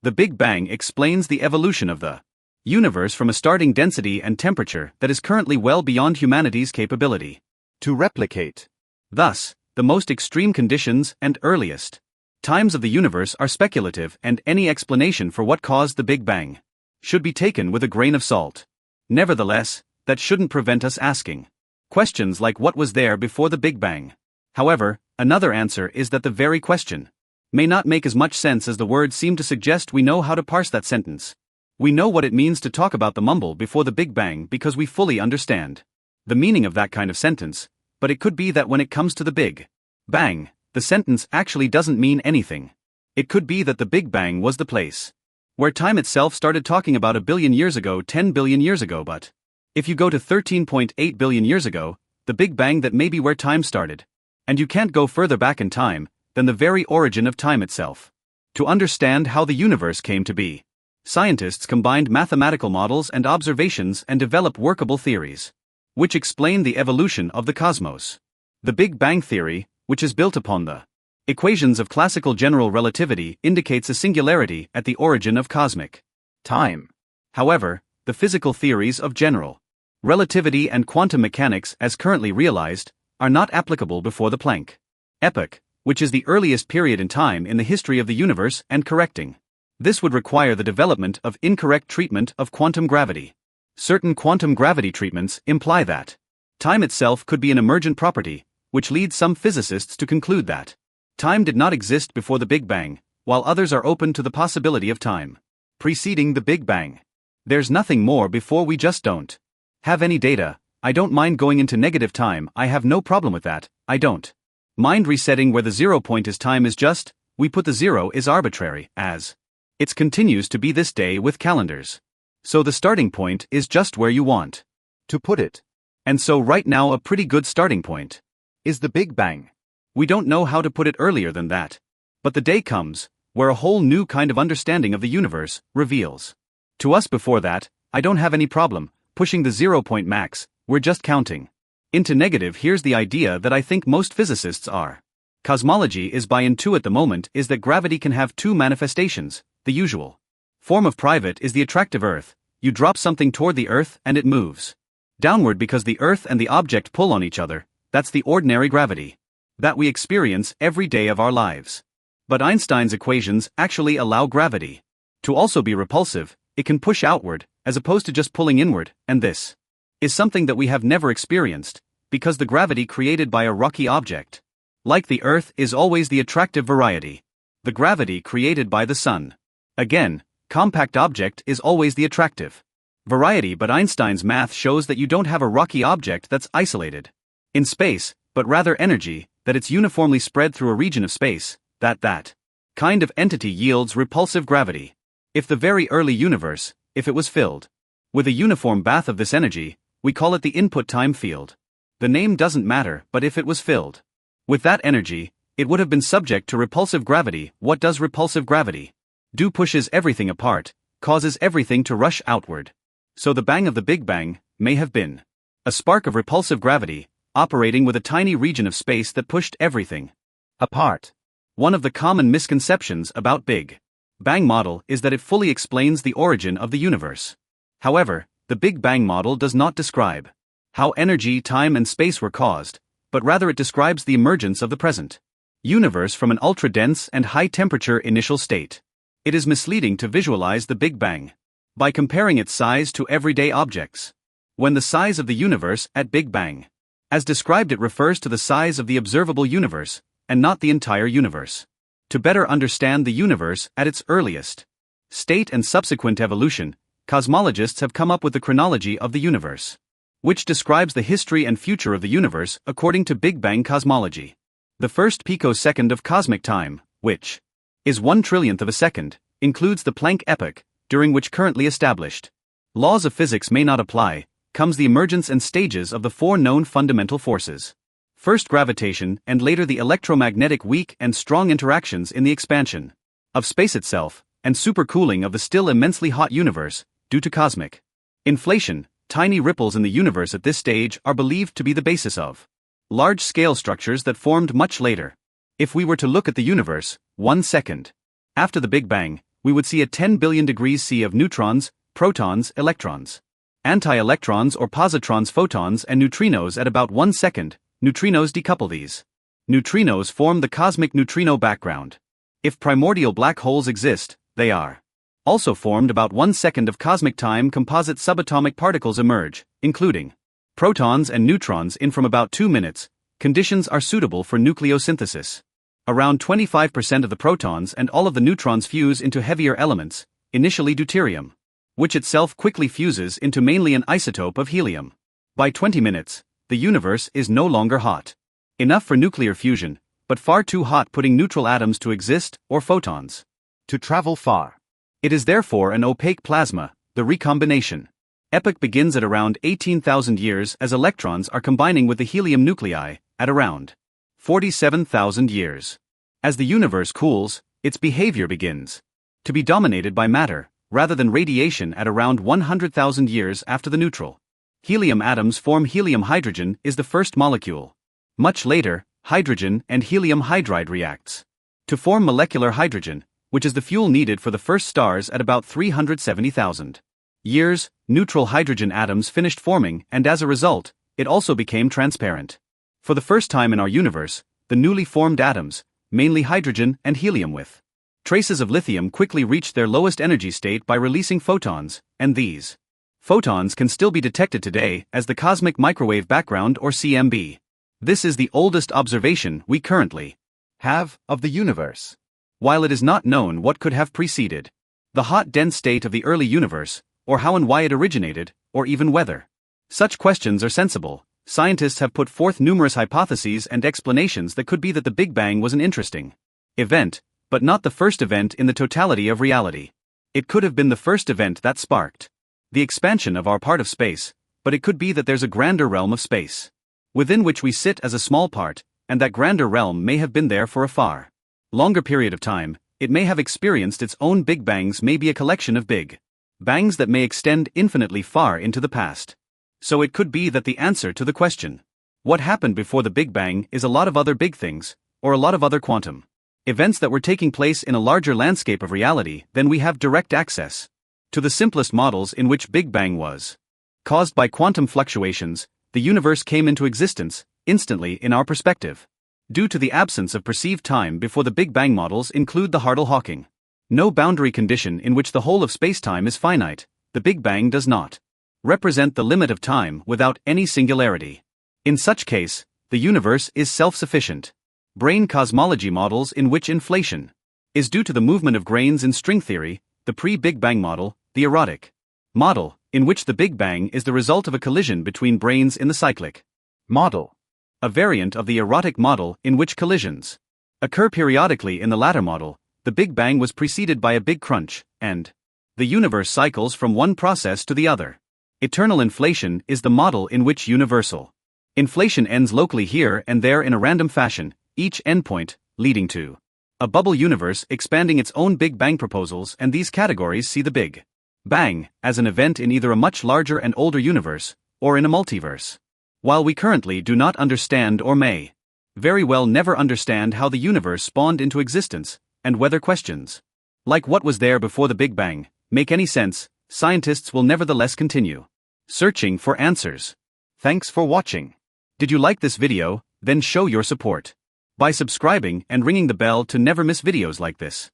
The Big Bang explains the evolution of the universe from a starting density and temperature that is currently well beyond humanity's capability to replicate. Thus, the most extreme conditions and earliest times of the universe are speculative, and any explanation for what caused the Big Bang should be taken with a grain of salt. Nevertheless, that shouldn't prevent us asking questions like what was there before the Big Bang. However, another answer is that the very question may not make as much sense as the words seem to suggest. We know how to parse that sentence. We know what it means to talk about the mumble before the Big Bang because we fully understand the meaning of that kind of sentence, but it could be that when it comes to the Big Bang, the sentence actually doesn't mean anything. It could be that the Big Bang was the place where time itself started, talking about 1 billion years ago, 10 billion years ago, but if you go to 13.8 billion years ago, the Big Bang, that may be where time started. And you can't go further back in time than the very origin of time itself to understand how the universe came to be. Scientists combined mathematical models and observations and develop workable theories which explain the evolution of the cosmos. The Big Bang theory, which is built upon the equations of classical general relativity, indicates a singularity at the origin of cosmic time. However, the physical theories of general relativity and quantum mechanics, as currently realized, are not applicable before the Planck epoch, which is the earliest period in time in the history of the universe, and correcting this would require the development of incorrect treatment of quantum gravity. Certain quantum gravity treatments imply that time itself could be an emergent property, which leads some physicists to conclude that time did not exist before the Big Bang, while others are open to the possibility of time preceding the Big Bang. There's nothing more before. We just don't have any data. I don't mind going into negative time. I have no problem with that. I don't mind resetting where the 0 point is. Time is just, we put the 0 is arbitrary, as it continues to be this day with calendars. So the starting point is just where you want to put it. And so right now a pretty good starting point is the Big Bang. We don't know how to put it earlier than that. But the day comes where a whole new kind of understanding of the universe reveals to us. Before that, I don't have any problem pushing the 0 point max. We're just counting into negative. Here's the idea that I think most physicists are cosmology is buy into at the moment, is that gravity can have two manifestations. The usual form of private is the attractive Earth. You drop something toward the Earth and it moves downward because the Earth and the object pull on each other. That's the ordinary gravity that we experience every day of our lives. But Einstein's equations actually allow gravity to also be repulsive. It can push outward as opposed to just pulling inward, and this is something that we have never experienced, because the gravity created by a rocky object like the Earth is always the attractive variety. The gravity created by the Sun, again, compact object, is always the attractive variety. But Einstein's math shows that you don't have a rocky object that's isolated in space, but rather energy, that it's uniformly spread through a region of space, that kind of entity yields repulsive gravity. If the very early universe, if it was filled with a uniform bath of this energy, we call it the input time field. The name doesn't matter, but if it was filled with that energy, it would have been subject to repulsive gravity. What does repulsive gravity do? Pushes everything apart, causes everything to rush outward. So the bang of the Big Bang may have been a spark of repulsive gravity, operating with a tiny region of space that pushed everything apart. One of the common misconceptions about Big Bang model is that it fully explains the origin of the universe. However, the Big Bang model does not describe how energy, time and space were caused, but rather it describes the emergence of the present universe from an ultra-dense and high-temperature initial state. It is misleading to visualize the Big Bang by comparing its size to everyday objects, when the size of the universe at Big Bang, as described, it refers to the size of the observable universe, and not the entire universe. To better understand the universe at its earliest state and subsequent evolution, cosmologists have come up with the chronology of the universe, which describes the history and future of the universe according to Big Bang cosmology. The first picosecond of cosmic time, which is 1/1,000,000th of a second, includes the Planck epoch, during which currently established laws of physics may not apply, comes the emergence and stages of the four known fundamental forces. First gravitation, and later the electromagnetic weak and strong interactions in the expansion of space itself, and supercooling of the still immensely hot universe, due to cosmic inflation. Tiny ripples in the universe at this stage are believed to be the basis of large-scale structures that formed much later. If we were to look at the universe 1 second after the Big Bang, we would see a 10 billion degrees C of neutrons, protons, electrons, anti-electrons or positrons, photons and neutrinos at about 1 second. Neutrinos decouple these. Neutrinos form the cosmic neutrino background. If primordial black holes exist, they are also formed about 1 second of cosmic time. Composite subatomic particles emerge, including protons and neutrons, in from about 2 minutes. Conditions are suitable for nucleosynthesis. Around 25% of the protons and all of the neutrons fuse into heavier elements, initially deuterium, which itself quickly fuses into mainly an isotope of helium. By 20 minutes, the universe is no longer hot enough for nuclear fusion, but far too hot, putting neutral atoms to exist, or photons to travel far. It is therefore an opaque plasma. The recombination epoch begins at around 18,000 years as electrons are combining with the helium nuclei, at around 47,000 years. As the universe cools, its behavior begins to be dominated by matter, rather than radiation, at around 100,000 years after the neutral helium atoms form. Helium hydrogen is the first molecule. Much later, hydrogen and helium hydride reacts to form molecular hydrogen, which is the fuel needed for the first stars. At about 370,000 years, neutral hydrogen atoms finished forming, and as a result, it also became transparent. For the first time in our universe, the newly formed atoms, mainly hydrogen and helium with traces of lithium, quickly reached their lowest energy state by releasing photons, and these photons can still be detected today as the cosmic microwave background, or CMB. This is the oldest observation we currently have of the universe. While it is not known what could have preceded the hot, dense state of the early universe, or how and why it originated, or even whether such questions are sensible, scientists have put forth numerous hypotheses and explanations. That could be that the Big Bang was an interesting event, but not the first event in the totality of reality. It could have been the first event that sparked the expansion of our part of space, but it could be that there's a grander realm of space within which we sit as a small part, and that grander realm may have been there for a far longer period of time. It may have experienced its own Big Bangs, may be a collection of Big Bangs that may extend infinitely far into the past. So it could be that the answer to the question, what happened before the Big Bang, is a lot of other big things, or a lot of other quantum events that were taking place in a larger landscape of reality. Then we have direct access to the simplest models in which Big Bang was caused by quantum fluctuations. The universe came into existence instantly in our perspective, due to the absence of perceived time before the Big Bang. Models include the Hartle-Hawking no boundary condition, in which the whole of spacetime is finite. The Big Bang does not represent the limit of time without any singularity. In such case, the universe is self-sufficient. Brane cosmology models, in which inflation is due to the movement of grains in string theory. The pre-Big Bang model, the erotic model, in which the Big Bang is the result of a collision between branes in the cyclic model. A variant of the erotic model, in which collisions occur periodically. In the latter model, the Big Bang was preceded by a big crunch, and the universe cycles from one process to the other. Eternal inflation is the model in which universal inflation ends locally here and there in a random fashion, each endpoint leading to a bubble universe expanding its own Big Bang proposals. And these categories see the Big Bang as an event in either a much larger and older universe, or in a multiverse. While we currently do not understand, or may very well never understand, how the universe spawned into existence, and whether questions like what was there before the Big Bang make any sense, scientists will nevertheless continue searching for answers. Thanks for watching. Did you like this video? Then show your support by subscribing and ringing the bell to never miss videos like this.